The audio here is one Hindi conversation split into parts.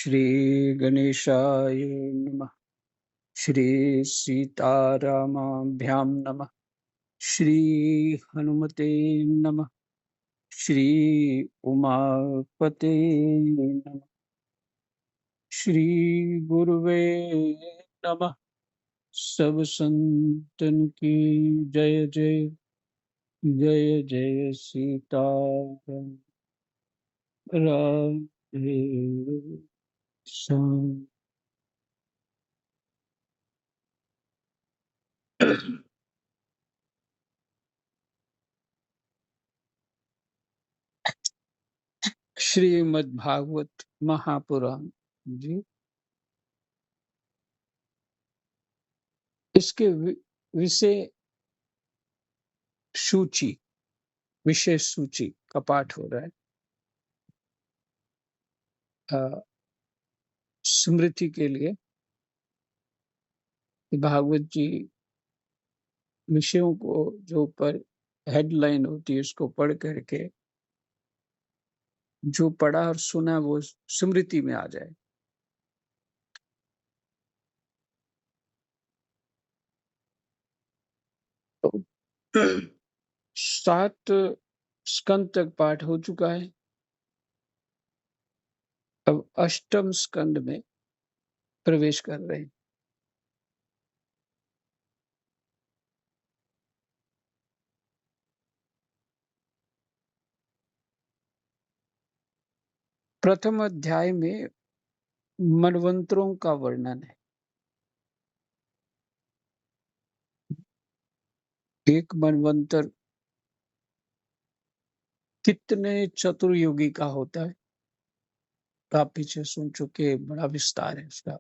श्री गणेशाय नमः। श्री सीतारामाभ्यां नमः। श्री हनुमते नमः। श्री उमापते नमः। श्री गुरुवे नमः। सब संतन की जय जय। जय जय सीताराम। राधे श्याम। श्रीमद् भागवत महापुराण जी, इसके विषय सूची, विशेष सूची का पाठ हो रहा है। स्मृति के लिए भागवत जी विषयों को जो ऊपर हेडलाइन होती है उसको पढ़ करके जो पढ़ा और सुना वो स्मृति में आ जाए। तो 7 स्कंद तक पाठ हो चुका है। अब 8वें स्कंद में प्रवेश कर रहे हैं। प्रथम अध्याय में मनवंतरों का वर्णन है। एक मनवंतर कितने चतुर्युगी का होता है, आप पीछे सुन चुके, बड़ा विस्तार है उसका।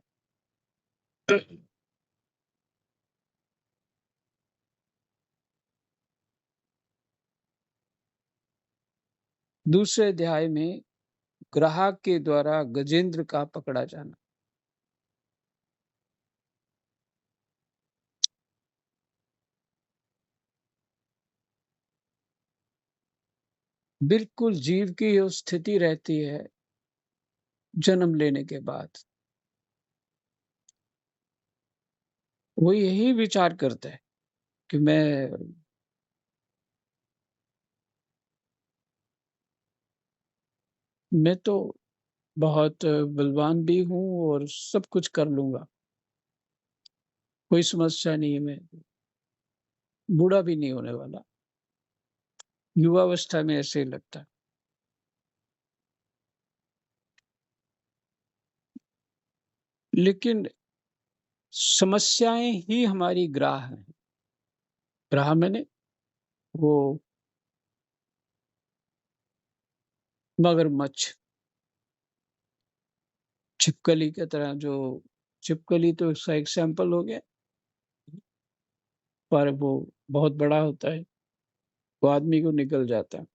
दूसरे अध्याय में ग्राहक के द्वारा गजेंद्र का पकड़ा जाना। बिल्कुल जीव की जो स्थिति रहती है जन्म लेने के बाद, वो यही विचार करता है कि मैं तो बहुत बलवान भी हूँ और सब कुछ कर लूंगा, कोई समस्या नहीं है, मैं बूढ़ा भी नहीं होने वाला। युवावस्था में ऐसे ही लगता है। लेकिन समस्याएं ही हमारी ग्राह हैं। ग्राह मैंने वो मगरमच्छ, छिपकली की तरह, जो छिपकली तो इसका एग्जाम्पल हो गया, पर वो बहुत बड़ा होता है, वो आदमी को निकल जाता है।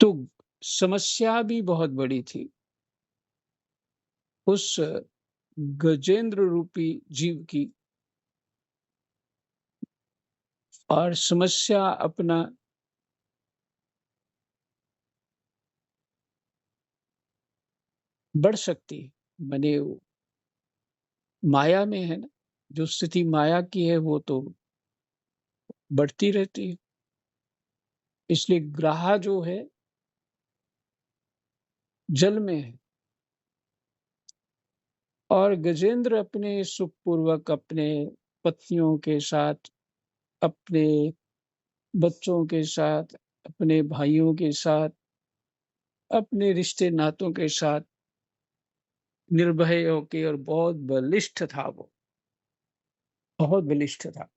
तो समस्या भी बहुत बड़ी थी उस गजेंद्र रूपी जीव की, और समस्या अपना बढ़ सकती है। माने माया में है ना, जो स्थिति माया की है वो तो बढ़ती रहती है। इसलिए ग्राह जो है जल में है, और गजेंद्र अपने सुखपूर्वक अपने पत्नियों के साथ, अपने बच्चों के साथ, अपने भाइयों के साथ, अपने रिश्ते नातों के साथ निर्भय होके, और बहुत बलिष्ठ था, वो बहुत बलिष्ठ था।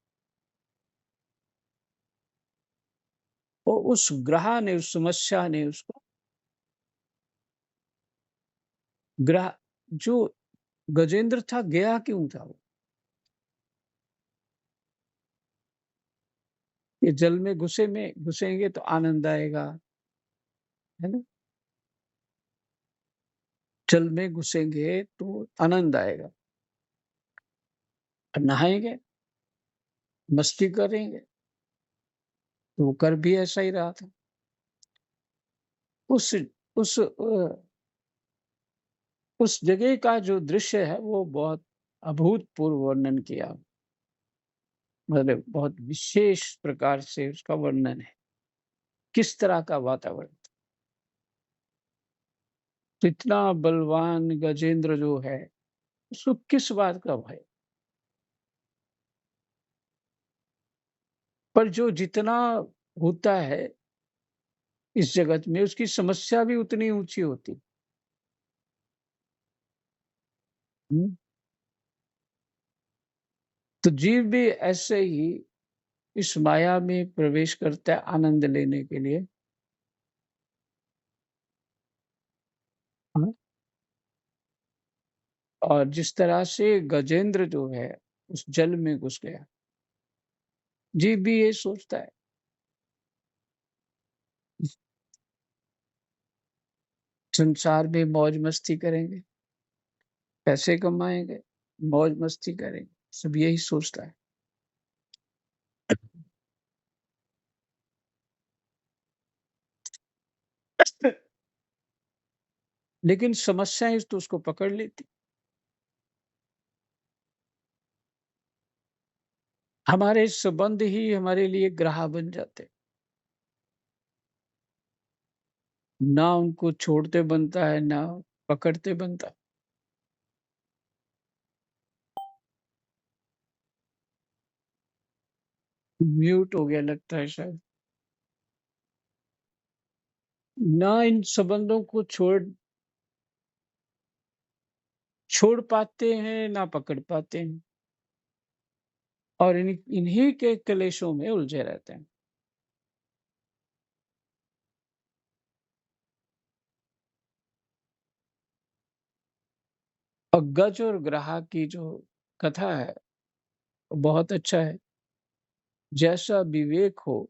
और उस ग्रह ने, उस समस्या ने उसको, ग्रह जो गजेंद्र था, गया क्यों था वो? ये जल में घुसेंगे तो आनंद आएगा, है ना? जल में घुसेंगे तो आनंद आएगा, और नहाएंगे, मस्ती करेंगे, तो वो कर भी ऐसा ही रहा था। उस उस उस जगह का जो दृश्य है वो बहुत अभूतपूर्व वर्णन किया। मतलब बहुत विशेष प्रकार से उसका वर्णन है। किस तरह का वातावरण, तो इतना बलवान गजेंद्र जो है, उसको किस बात का भय? पर जो जितना होता है इस जगत में, उसकी समस्या भी उतनी ऊँची होती। हुँ। तो जीव भी ऐसे ही इस माया में प्रवेश करता है आनंद लेने के लिए। हाँ। और जिस तरह से गजेंद्र जो है, उस जल में घुस गया, जीव भी ये सोचता है, संसार में मौज-मस्ती करेंगे, पैसे कमाएँगे, मौज-मस्ती करेंगे, सब यही सोचता है। लेकिन समस्याएँ तो उसको पकड़ लेती। हमारे संबंध ही हमारे लिए ग्राह बन जाते। ना उनको छोड़ते बनता है, ना पकड़ते बनता। म्यूट हो गया लगता है शायद। ना इन संबंधों को छोड़ पाते हैं, ना पकड़ पाते हैं और इन्हीं के क्लेशों में उलझे रहते हैं। और गज और ग्राह की जो कथा है, वो बहुत अच्छा है। जैसा विवेक हो,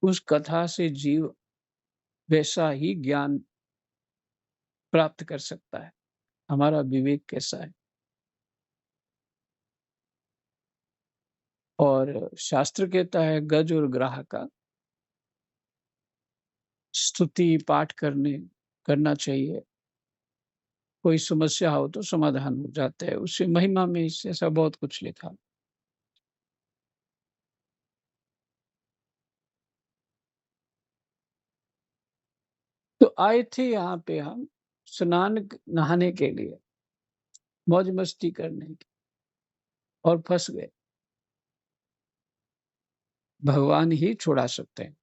उस कथा से जीव वैसा ही ज्ञान प्राप्त कर सकता है। हमारा विवेक कैसा है? और शास्त्र कहता है गज और ग्राह का स्तुति पाठ करना चाहिए। कोई समस्या हो तो समाधान हो जाता है। उससे महिमा में इस ऐसा बहुत कुछ लिखा। तो आए थे यहाँ पे हम नहाने के लिए, मौज-मस्ती करने के और फँस गए। भगवान ही छुड़ा सकते हैं।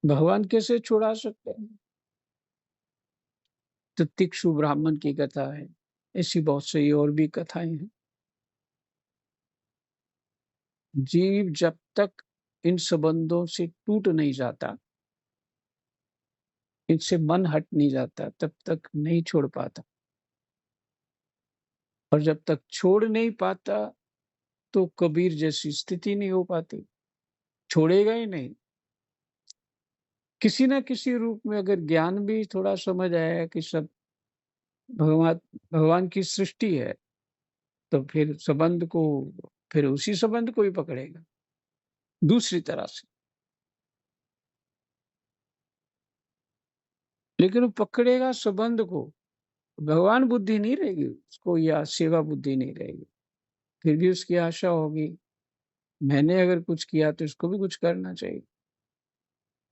भगवान कैसे छुड़ा सकते हैं? तितिक्षु ब्राह्मण की कथा है। ऐसी बहुत सी और भी कथाएँ हैं। जीव जब तक इन संबंधों से टूट नहीं जाता, इनसे मन हट नहीं जाता, तब तक नहीं छोड़ पाता। और जब तक छोड़ नहीं पाता, तो कबीर जैसी स्थिति नहीं हो पाती। छोड़ेगा ही नहीं। किसी न किसी रूप में अगर ज्ञान भी थोड़ा समझ आया कि सब भगवान भगवान की सृष्टि है, तो फिर उसी संबंध को ही पकड़ेगा, दूसरी तरह से। लेकिन वो पकड़ेगा संबंध को, भगवान बुद्धि नहीं रहेगी उसको या सेवा बुद्धि नहीं रहेगी। फिर भी उसकी आशा होगी, मैंने अगर कुछ किया तो इसको भी कुछ करना चाहिए।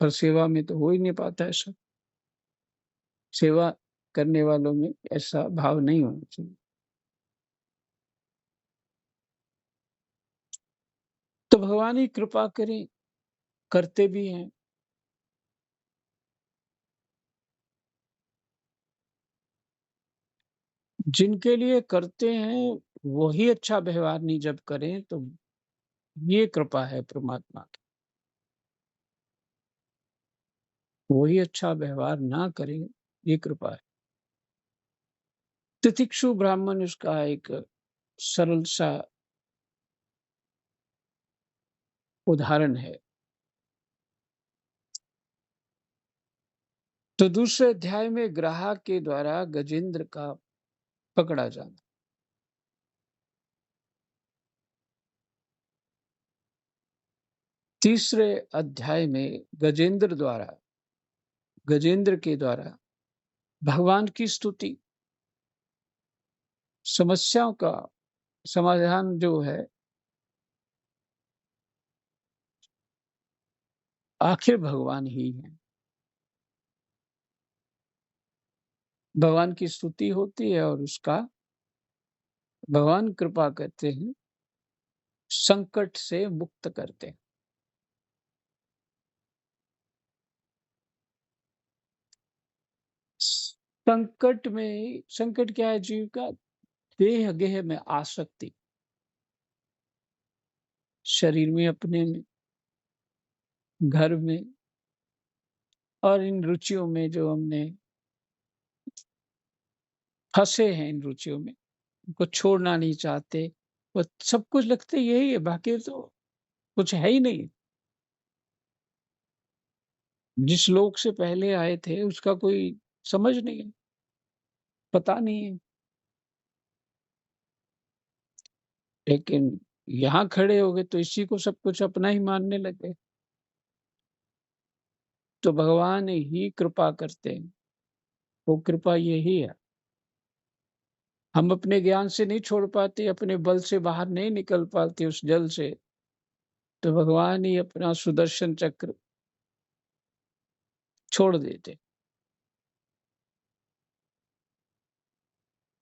पर सेवा में तो हो ही नहीं पाता ऐसा। सेवा करने वालों में ऐसा भाव नहीं होना चाहिए। तो भगवान ही कृपा करें, करते भी हैं। जिनके लिए करते हैं, वही अच्छा व्यवहार नहीं जब करें, तो ये कृपा है परमात्मा की। वही अच्छा व्यवहार ना करें, ये कृपा है। तितिक्षु ब्राह्मण उसका एक सरल सा उदाहरण है। तो दूसरे अध्याय में ग्राहक के द्वारा गजेंद्र का पकड़ा जाना। तीसरे अध्याय में गजेंद्र के द्वारा भगवान की स्तुति, समस्याओं का समाधान जो है, आखिर भगवान ही है। भगवान की स्तुति होती है और उसका भगवान कृपा करते हैं, संकट से मुक्त करते हैं। संकट क्या है? जीव का देह गेह में आसक्ति, शरीर में, अपने में, घर में, और इन रुचियों में जो हमने फंसे हैं, इन रुचियों में उनको छोड़ना नहीं चाहते। वो सब कुछ लगते यही है, बाकी तो कुछ है ही नहीं। जिस लोक से पहले आए थे उसका कोई समझ नहीं है, पता नहीं है। लेकिन यहाँ खड़े हो गए तो इसी को सब कुछ अपना ही मानने लगे। तो भगवान ही कृपा करते हैं, वो कृपा यही है। हम अपने ज्ञान से नहीं छोड़ पाते, अपने बल से बाहर नहीं निकल पाते उस जल से, तो भगवान ही अपना सुदर्शन चक्र छोड़ देते।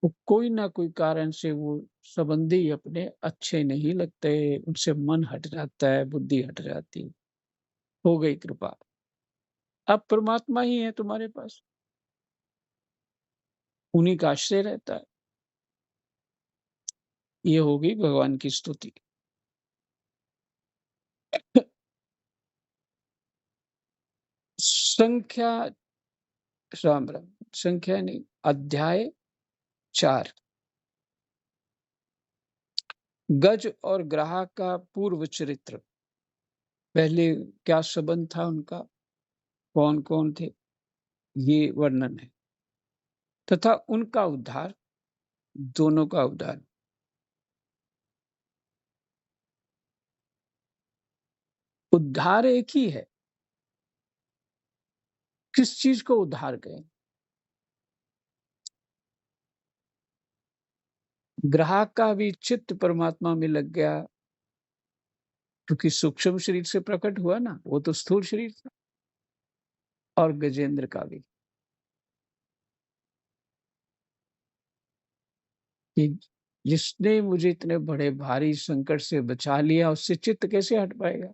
वो कोई ना कोई कारण से वो संबंधी अपने अच्छे नहीं लगते, उनसे मन हट जाता है, बुद्धि हट जाती है। हो गई कृपा। अब परमात्मा ही है तुम्हारे पास, उन्हीं का आश्रय रहता है। ये हो गई भगवान की स्तुति। संख्या, राम राम, संख्या नहीं, अध्याय 4, गज और ग्राहक का पूर्व चरित्र। पहले क्या संबंध था उनका, कौन कौन थे, ये वर्णन है, तथा उनका उद्धार, दोनों का उद्धार। उद्धार एक ही है, किस चीज को उद्धार कहें? ग्राहक का भी चित्त परमात्मा में लग गया, क्योंकि सूक्ष्म शरीर से प्रकट हुआ ना, वो तो स्थूल शरीर था। और गजेंद्र का भी, कि जिसने मुझे इतने बड़े भारी संकट से बचा लिया, उससे चित्त कैसे हट पाएगा?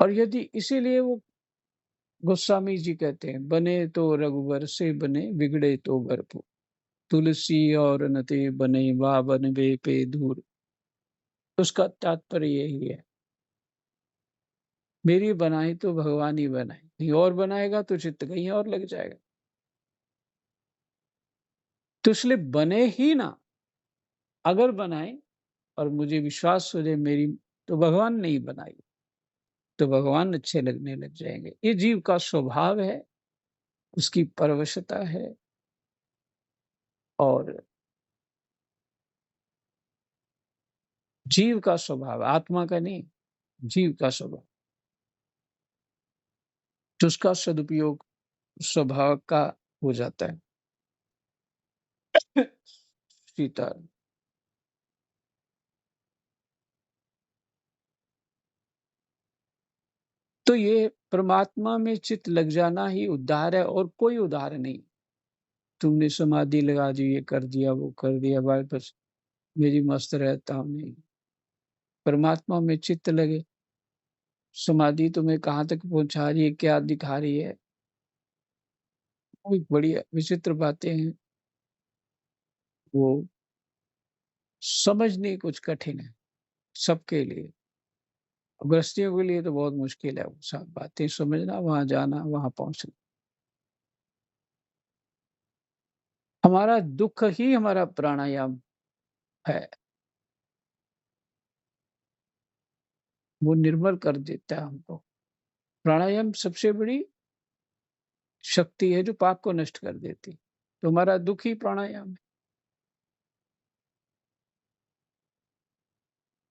और यदि इसीलिए वो गोस्वामी जी कहते हैं, बने तो रघुवर से बने, बिगड़े तो बरपो, तुलसी और नते बने, वा बन वे पे दूर। उसका तात्पर्य यही है, मेरी बनाई तो भगवान ही बनाई, कहीं और बनाएगा तो चित्त कहीं और लग जाएगा। तो इसलिए बने ही ना, अगर बनाए और मुझे विश्वास हो जाए मेरी, तो भगवान नहीं बनाई, तो भगवान अच्छे लगने लग जाएंगे। ये जीव का स्वभाव है, उसकी परवशता है। और जीव का स्वभाव, आत्मा का नहीं, जीव का स्वभाव, तो उसका सदुपयोग स्वभाव का हो जाता है। सीता, तो ये परमात्मा में चित्त लग जाना ही उद्धार है, और कोई उद्धार नहीं। तुमने समाधि लगा दी, ये कर दिया, वो कर दिया, बस मेरी मस्त रहता हूँ, नहीं। परमात्मा में चित्त लगे, समाधि तुम्हें कहाँ तक पहुंचा रही है, क्या दिखा रही है, वो बड़ी विचित्र बातें हैं। वो समझनी कुछ कठिन है सबके लिए। गृहस्थियों के लिए तो बहुत मुश्किल है वो सब बातें समझना, वहां जाना, वहां पहुंचना। हमारा दुख ही हमारा प्राणायाम है, वो निर्मल कर देता है हमको। प्राणायाम सबसे बड़ी शक्ति है जो पाप को नष्ट कर देती। तो हमारा दुख ही प्राणायाम है।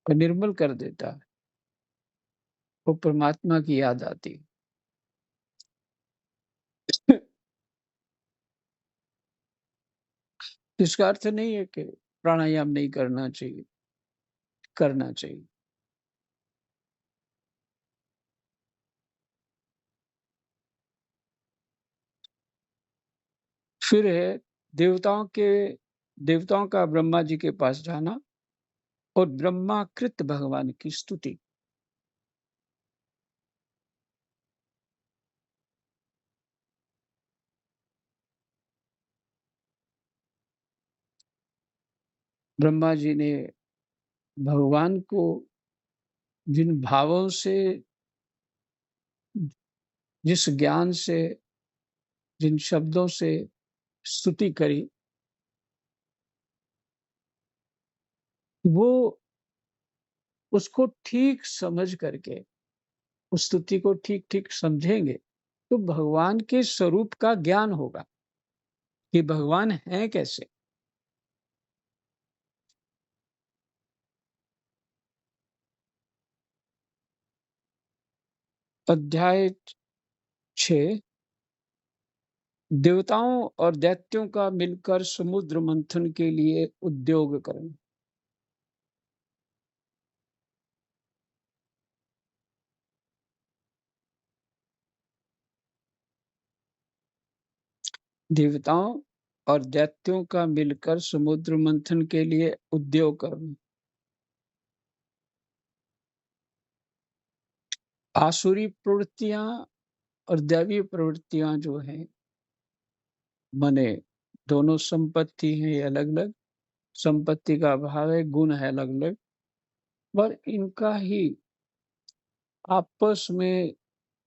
और निर्मल कर देता है। वो परमात्मा की याद आती है। इसका अर्थ नहीं है कि प्राणायाम नहीं करना चाहिए, करना चाहिए। फिर है देवताओं का ब्रह्मा जी के पास जाना और ब्रह्माकृत भगवान की स्तुति। ब्रह्मा जी ने भगवान को जिन भावों से, जिस ज्ञान से, जिन शब्दों से स्तुति करी, वो उसको ठीक समझ करके, उस स्तुति को ठीक-ठीक समझेंगे, तो भगवान के स्वरूप का ज्ञान होगा कि भगवान हैं कैसे। अध्याय 6, देवताओं और दैत्यों का मिलकर समुद्र मंथन के लिए उद्योग करना। देवताओं और दैत्यों का मिलकर समुद्र मंथन के लिए उद्योग करना। आसुरी प्रवृत्तियां और दैवीय प्रवृत्तियां जो हैं, माने दोनों संपत्ति है ये अलग-अलग, संपत्ति का अभाव है, गुण है अलग-अलग, पर इनका ही आपस में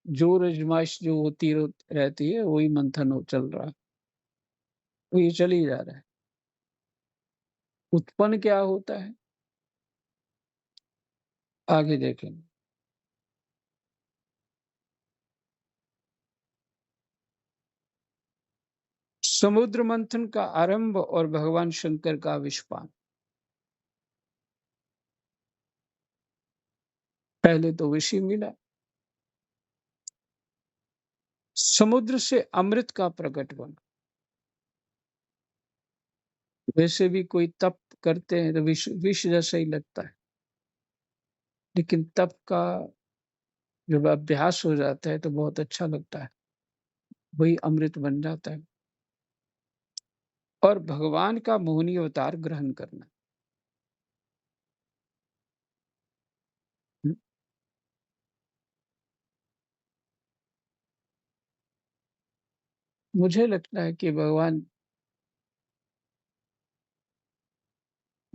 जोर आजमाइश जो होती रहती है, वही मंथन हो चल रहा है। तो ये चल ही जा रहा है। उत्पन्न क्या होता है? आगे देखेंगे। समुद्र मंथन का आरंभ और भगवान शंकर का विषपान। पहले तो विष ही मिला। समुद्र से अमृत का प्रकट बना। वैसे भी कोई तप करते हैं तो विष विष जैसा ही लगता है, लेकिन तप का जब अभ्यास हो जाता है तो बहुत अच्छा लगता है, वही अमृत बन जाता है। और भगवान का मोहिनी अवतार ग्रहण करना। हुँ, मुझे लगता है कि भगवान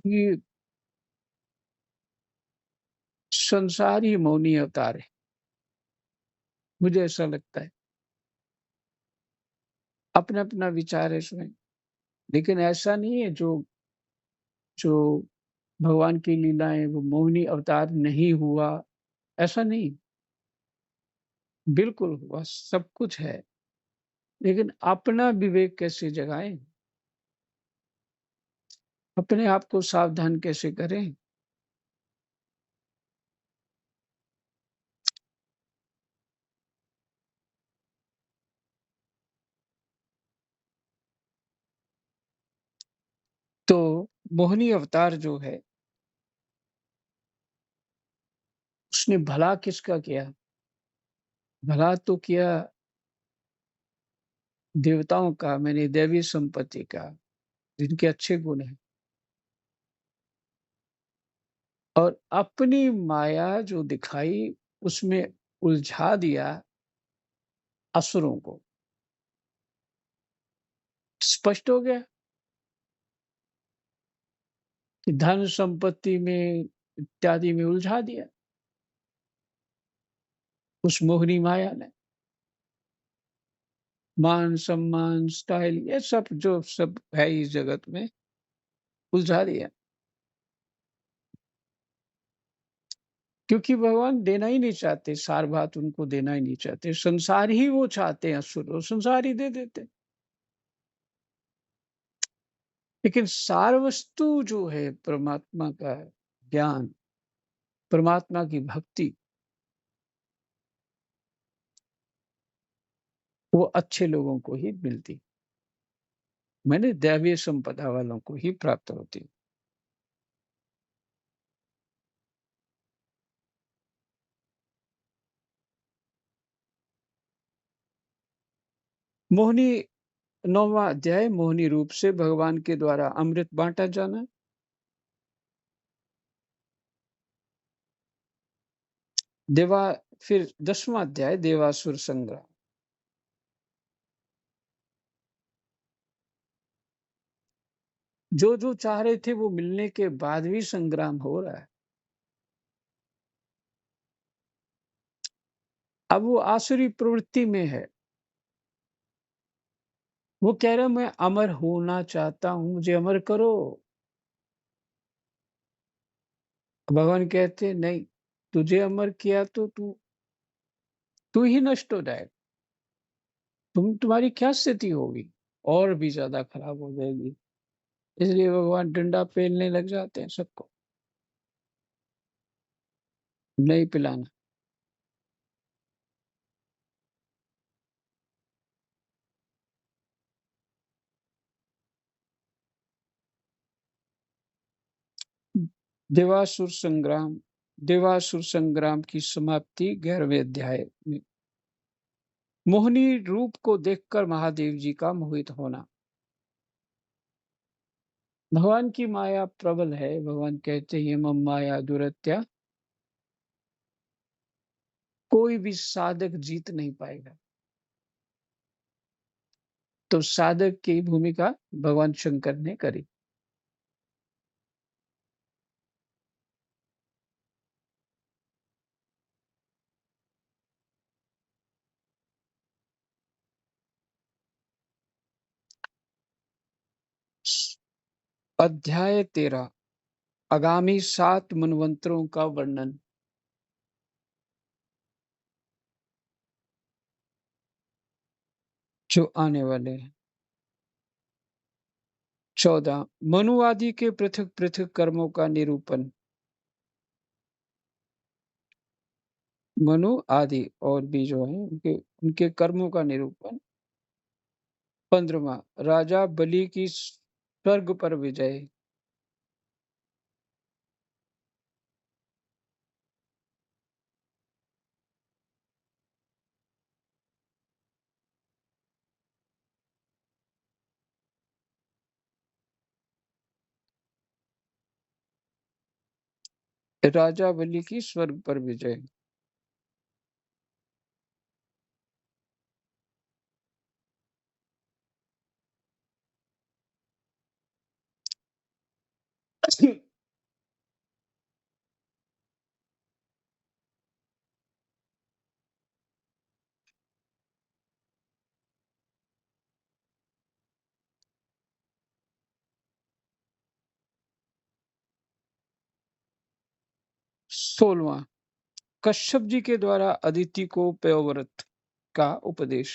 ये संसार ही मौनी अवतार है, मुझे ऐसा लगता है। अपना-अपना विचार है इसमें, लेकिन ऐसा नहीं है जो जो भगवान की लीलाएँ वो मोहिनी अवतार नहीं हुआ, ऐसा नहीं। बिल्कुल हुआ, सब कुछ है, लेकिन अपना विवेक कैसे जगाएँ? अपने आप को सावधान कैसे करें? तो मोहिनी अवतार जो है, उसने भला किसका किया? भला तो किया देवताओं का, माने दैवीय संपत्ति का, जिनके अच्छे गुण हैं, और अपनी माया जो दिखाई, उसमें उलझा दिया असुरों को। स्पष्ट हो गया कि धन संपत्ति में इत्यादि में उलझा दिया उस मोहिनी माया ने। मान सम्मान स्टाइल ये सब जो सब है इस जगत में उलझा दिया, क्योंकि भगवान देना ही नहीं चाहते, सार बात उनको देना ही नहीं चाहते, संसार ही वो चाहते हैं, असुर वो संसार ही दे देते। लेकिन सार वस्तु जो है परमात्मा का ज्ञान, परमात्मा की भक्ति वो अच्छे लोगों को ही मिलती, माने दैवीय संपदा वालों को ही प्राप्त होती। मोहिनी 9वां अध्याय मोहिनी रूप से भगवान के द्वारा अमृत बाँटा जाना। देवा फिर 10वां अध्याय देवासुर संग्राम। जो चाह रहे थे वो मिलने के बाद भी संग्राम हो रहा है। अब वो आसुरी प्रवृत्ति में है। वो कह रहा है मैं अमर होना चाहता हूँ, मुझे अमर करो। भगवान कहते हैं नहीं, तुझे अमर किया तो तू ही नष्ट हो जाएगा। तुम्हारी क्या स्थिति होगी? और भी ज़्यादा खराब हो जाएगी। इसलिए भगवान डंडा पेलने लग जाते हैं सबको, नहीं पिलाना। देवासुर संग्राम। देवासुर संग्राम की समाप्ति 11वें अध्याय में। मोहिनी रूप को देखकर महादेव जी का मोहित होना। भगवान की माया प्रबल है। भगवान कहते हैं मम माया दुरत्या, कोई भी साधक जीत नहीं पाएगा। तो साधक की भूमिका भगवान शंकर ने करी। अध्याय 13 आगामी 7 मनवंतरों का वर्णन। जो आने वाले हैं। 14 मनु आदि के पृथक पृथक कर्मों का निरूपण। मनु आदि और भी जो है उनके उनके कर्मों का निरूपण। 15वां राजा बलि की स्वर्ग पर विजय। राजा बलि की स्वर्ग पर विजय। सोलवा कश्यप जी के द्वारा अदिति को पयोव्रत का उपदेश।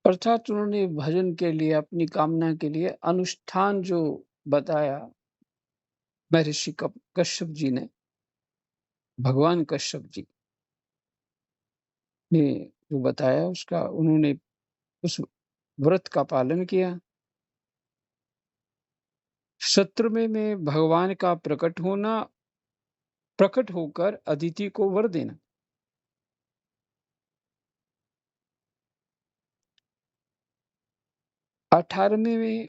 अर्थात उन्होंने भजन के लिए अपनी कामना के लिए अनुष्ठान जो बताया महर्षि कश्यप जी ने, भगवान कश्यप जी ने जो बताया उसका उन्होंने उस व्रत का पालन किया। 17वें में भगवान का प्रकट होना, प्रकट होकर अदिति को वर देना। 18वें में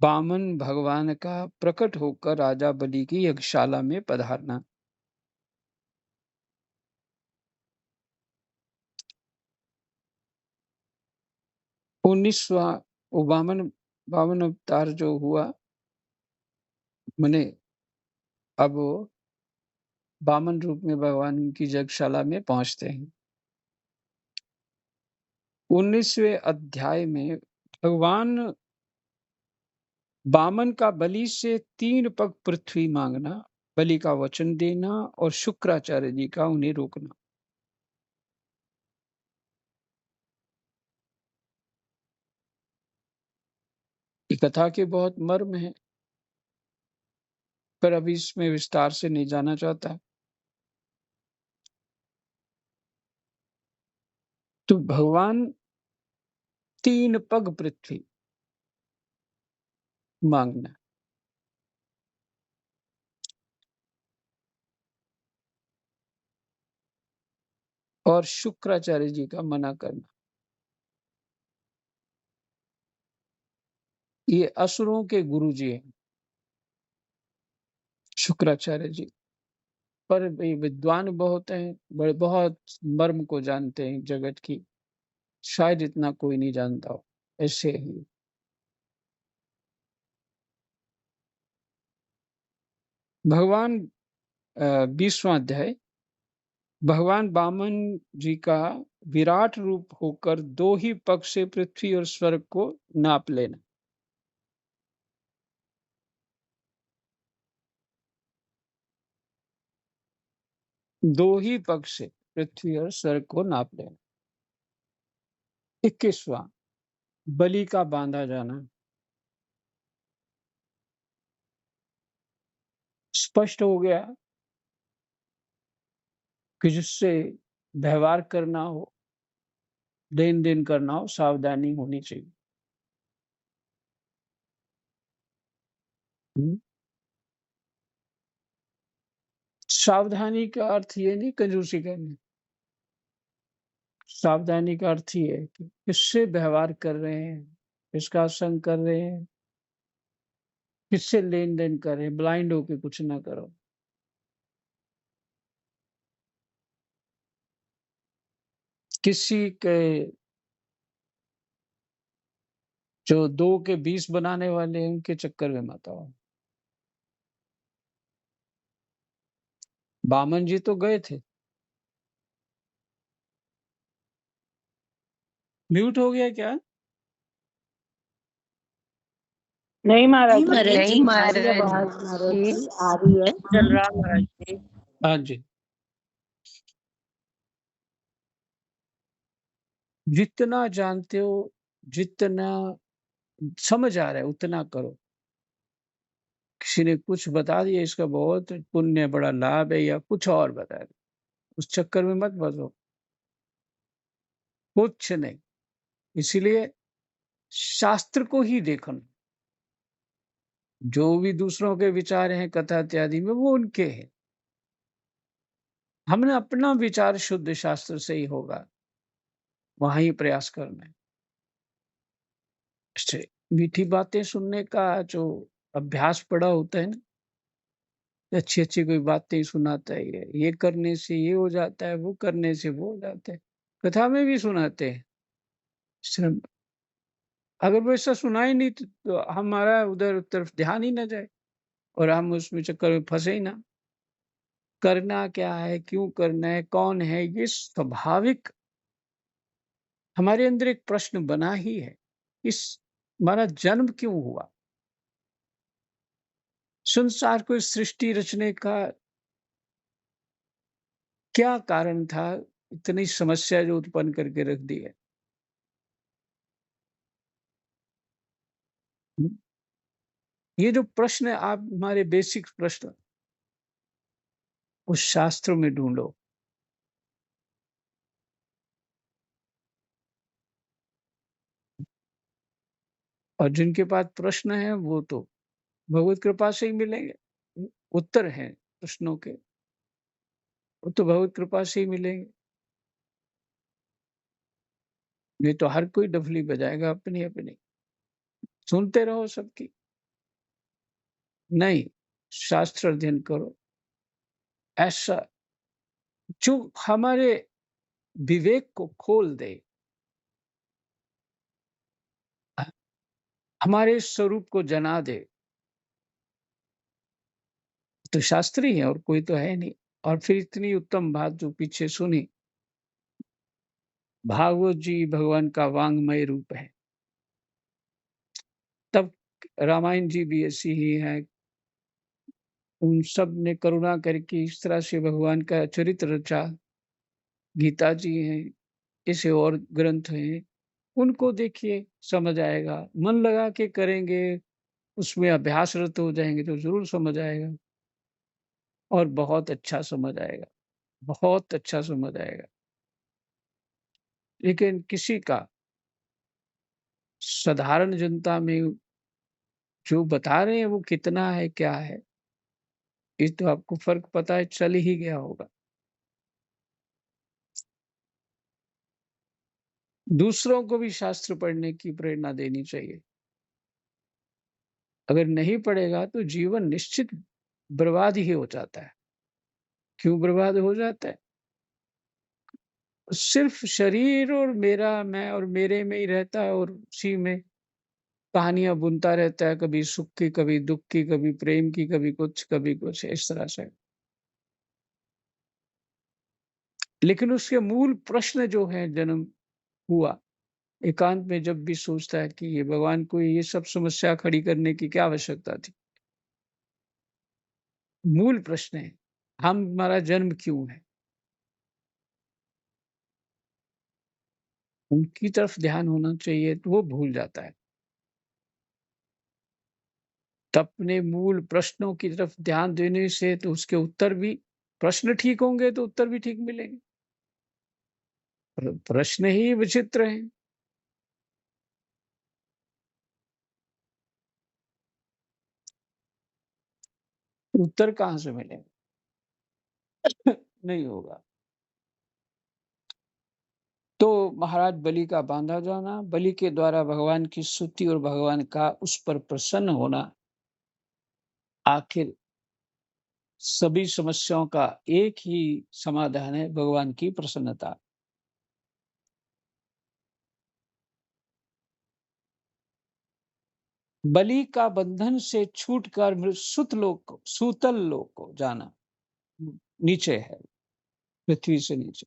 वामन भगवान का प्रकट होकर राजा बलि की यज्ञशाला में पधारना। 19वां वामन वामन अवतार जो हुआ, माने अब वो वामन रूप में भगवान उनकी यज्ञशाला में पहुंचते हैं। 19वें अध्याय में भगवान वामन का बलि से 3 पग पृथ्वी मांगना, बलि का वचन देना और शुक्राचार्य जी का उन्हें रोकना। ये कथा के बहुत मर्म है। पर अभी इसमें विस्तार से नहीं जाना चाहता। तो भगवान 3 पग पृथ्वी मांगना और शुक्राचार्य जी का मना करना। ये असुरों के गुरु जी हैं, शुक्राचार्य जी। पर वे विद्वान बहुत हैं, बड़े बहुत मर्म को जानते हैं जगत की, शायद इतना कोई नहीं जानता हो। ऐसे ही भगवान 20वां अध्याय, भगवान वामन जी का विराट रूप होकर 2 ही पग से पृथ्वी और स्वर्ग को नाप लेना। 2 ही पग से पृथ्वी और स्वर्ग को नाप लेना। 21वां, बलि का बांधा जाना। स्पष्ट हो गया कि जिससे व्यवहार करना हो, लेन-देन करना हो, सावधानी होनी चाहिए। हुँ। सावधानी का अर्थ ये नहीं कंजूसी करनी। सावधानी का अर्थ ये है कि किससे व्यवहार कर रहे हैं, किसका संग कर रहे हैं, किससे लेन-देन कर रहे हैं, ब्लाइंड होके कुछ ना करो। किसी के जो 2 के 20 बनाने वाले हैं, उनके चक्कर में मत आओ। वामन जी तो गए थे। म्यूट हो गया क्या? नहीं महाराज जी, नहीं आ रही है महाराज आवाज महाराज जी, जी, आ रही है। चल रहा महाराज जी। हाँ जी। जितना जानते हो, जितना समझ आ रहा है उतना करो। किसी ने कुछ बता दिया इसका बहुत पुण्य है, बड़ा लाभ है या कुछ और बता दिया, उस चक्कर में मत फंसो। कुछ नहीं। इसीलिए शास्त्र को ही देखो। जो भी दूसरों के विचार हैं कथा इत्यादि में वो उनके हैं। हमने अपना विचार शुद्ध शास्त्र से ही होगा, वहाँ ही प्रयास करना है। इससे मीठी बातें सुनने का जो अभ्यास पड़ा होता है ना, अच्छी-अच्छी कोई बातें सुनाता है ये करने से ये हो जाता है, वो करने से वो हो जाता है। कथा में भी सुनाते हैं। सिर्फ अगर वो ऐसा सुना ही नहीं तो हमारा उधर तरफ ध्यान ही ना जाए और हम उसमें चक्कर में फँसे ही ना। करना क्या है, क्यों करना है, कौन है, ये स्वाभाविक हमारे अंदर एक प्रश्न बना ही है। इस हमारा जन्म क्यों हुआ? संसार को इस सृष्टि रचने का क्या कारण था? इतनी समस्या जो उत्पन्न करके रख दी है। हुँ। ये जो प्रश्न है आप हमारे बेसिक प्रश्न, उस शास्त्र में ढूँढो। और जिनके पास प्रश्न है वो तो भगवत कृपा से ही मिलेंगे। उत्तर हैं प्रश्नों के, वो तो भगवत कृपा से ही मिलेंगे। नहीं तो हर कोई डफली बजाएगा अपनी-अपनी। सुनते रहो सबकी। नहीं, शास्त्र अध्ययन करो। ऐसा जो हमारे विवेक को खोल दे। अ, हमारे स्वरूप को जना दे। तो शास्त्र ही है और कोई तो है नहीं। और फिर इतनी उत्तम बात जो पीछे सुनी, भागवत जी भगवान का वाङ्मय रूप है। तब रामायण जी भी ऐसी ही हैं। उन सब ने करुणा करके इस तरह से भगवान का चरित्र रचा। गीता जी हैं, ऐसे और ग्रंथ हैं, उनको देखिए समझ आएगा। मन लगा के करेंगे, उसमें अभ्यासरत हो जाएँगे तो ज़रूर समझ आएगा। और बहुत अच्छा समझ आएगा, बहुत अच्छा समझ आएगा। लेकिन किसी का साधारण जनता में जो बता रहे हैं वो कितना है, क्या है, ये तो आपको फ़र्क पता है चल ही गया होगा। दूसरों को भी शास्त्र पढ़ने की प्रेरणा देनी चाहिए। अगर नहीं पढ़ेगा तो जीवन निश्चित बर्बाद ही हो जाता है। क्यों बर्बाद हो जाता है? सिर्फ़ शरीर और मेरा, मैं और मेरे में ही रहता है और उसी में कहानियाँ बुनता रहता है, कभी सुख की, कभी दुःख की, कभी प्रेम की, कभी कुछ, इस तरह से। लेकिन उसके मूल प्रश्न जो हैं जन्म हुआ, एकांत में जब भी सोचता है कि ये भगवान को ये सब समस्या खड़ी करने की क्या आवश्यकता थी? मूल प्रश्न है, हमारा जन्म क्यों है? उनकी तरफ ध्यान होना चाहिए तो वो भूल जाता है। तो अपने मूल प्रश्नों की तरफ ध्यान देने से तो उसके उत्तर भी प्रश्न ठीक होंगे तो उत्तर भी ठीक मिलेंगे। प्रश्न ही विचित्र हैं। उत्तर कहाँ से मिलेंगे? नहीं होगा। तो महाराज बलि का बांधा जाना, बलि के द्वारा भगवान की स्तुति और भगवान का उस पर प्रसन्न होना, आखिर सभी समस्याओं का एक ही समाधान है, भगवान की प्रसन्नता। बलि का बंधन से छूटकर सूतल लोक को जाना नीचे है, पृथ्वी से नीचे।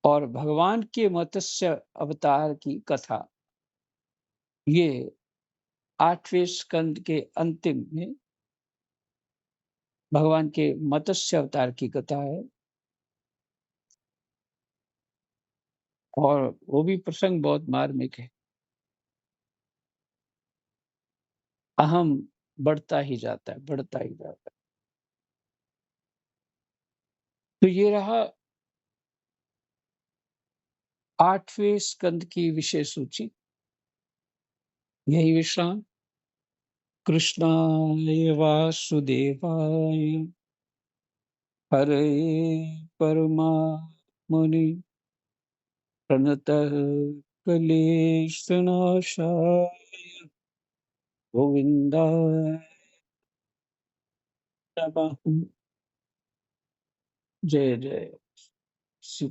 और भगवान के मत्स्य अवतार की कथा, ये 8वें स्कंद के अंतिम में भगवान के मत्स्य अवतार की कथा है। और वो भी प्रसंग बहुत मार्मिक है। अहम बढ़ता ही जाता है, बढ़ता ही जाता है। तो ये रहा 8वें स्कंद की विषय सूची। यही विश्राम। कृष्णाय वासुदेवाय हरे परमात्मने प्रणतः क्लेशनाशाय गोविन्दाय नमः। जय जय श्री